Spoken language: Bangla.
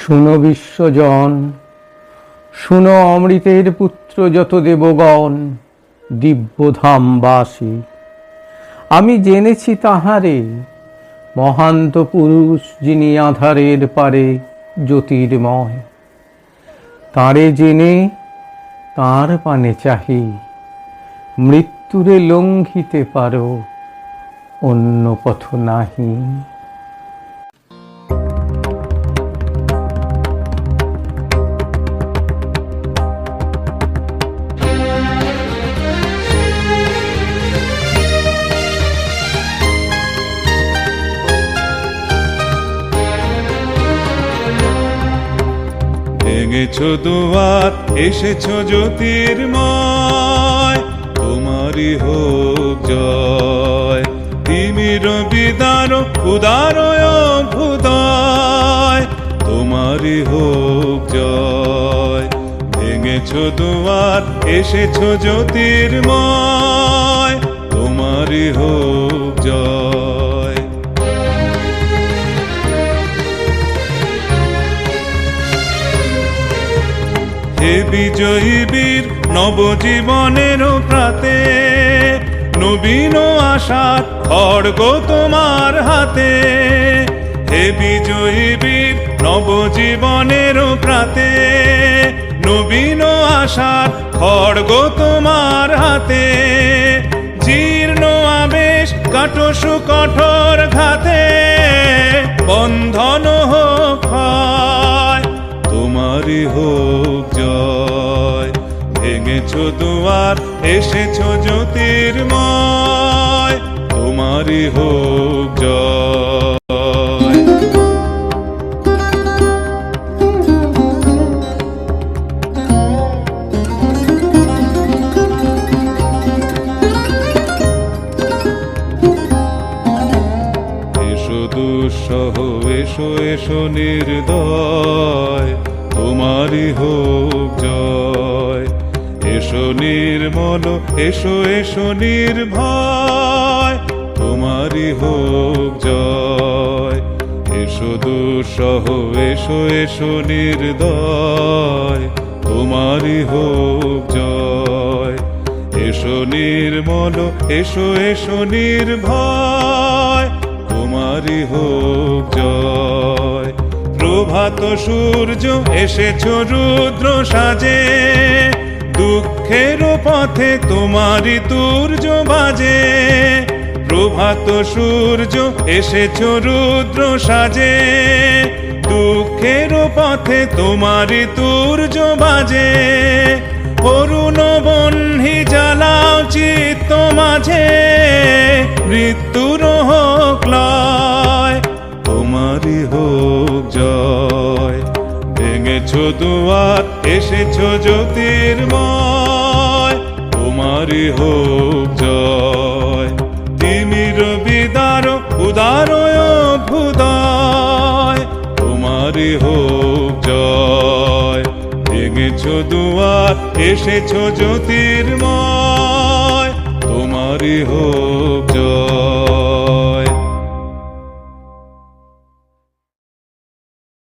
শুনো বিশ্বজন, শুনো অমৃতের পুত্র যত দেবগণ, দিব্যধামবাসী। আমি জেনেছি তাহারে, মহান্ত পুরুষ যিনি আধারের পারে জ্যোতির্ময়। তাঁরে জেনে তাঁর পানে চাহি, মৃত্যুরে লঙ্ঘিতে পারো, অন্য পথ নাহি। ভেঙেছো দুয়ার, এসেছো জ্যোতির্ময়, তোমারই হোক জয়। তিমির বিদার উদারয় ভুদয়, তোমারই হোক জয়। ভেঙেছো দুয়ার, এসেছো জ্যোতির্ময়, তোমারই হোক জয়। হে বিজয়ী বীর, নবজীবনের প্রাতে, নবীন আশার খড়গ তোমার হাতে। হে বিজয়ী বীর, নবজীবনের প্রাতে, নবীন আশার খড়গ তোমার হাতে। জীর্ণ আবেশ কাটো সুকঠোর ঘাতে, বন্ধন হোক ক্ষয়, তোমারই হোক জয়। ভেঙেছো দুয়ার, এসেছো জ্যোতির্ময়, তোমারই হোক জয়। এসো দুঃসহ, এসো এসো নির্দয়, তোমারই হোক জয়। এসো নির্মল, এসো এসো নির্ভয়, তোমারই হোক জয়। এসো দুঃসহ, এসো এসো নির্দয়, তোমারই হোক জয়। এসো নির্মল, এসো এসো নির্ভয়, তোমারই হোক জয়। প্রভাত সূর্য এসেছো রুদ্র সাজে, দুঃখের পথে তোমারই তুর্য বাজে। প্রভাত সূর্য এসেছো রুদ্র সাজে, দুঃখের পথে তোমারই তুর্য বাজে। অরুণ বহ্নি জ্বালাও চিত্ত মাঝে, মৃত্যুর হোক লয়, তোমারই হোক জয়। ভেঙেছো দুয়ার, এসেছো জ্যোতির্ময়, তোমারই হোক জয়। তিমির বিদার উদারয় ভুদয়, তোমারই হোক জয়। ভেঙেছো দুয়ার, এসেছো জ্যোতির্ময়, তোমারই হোক জয়।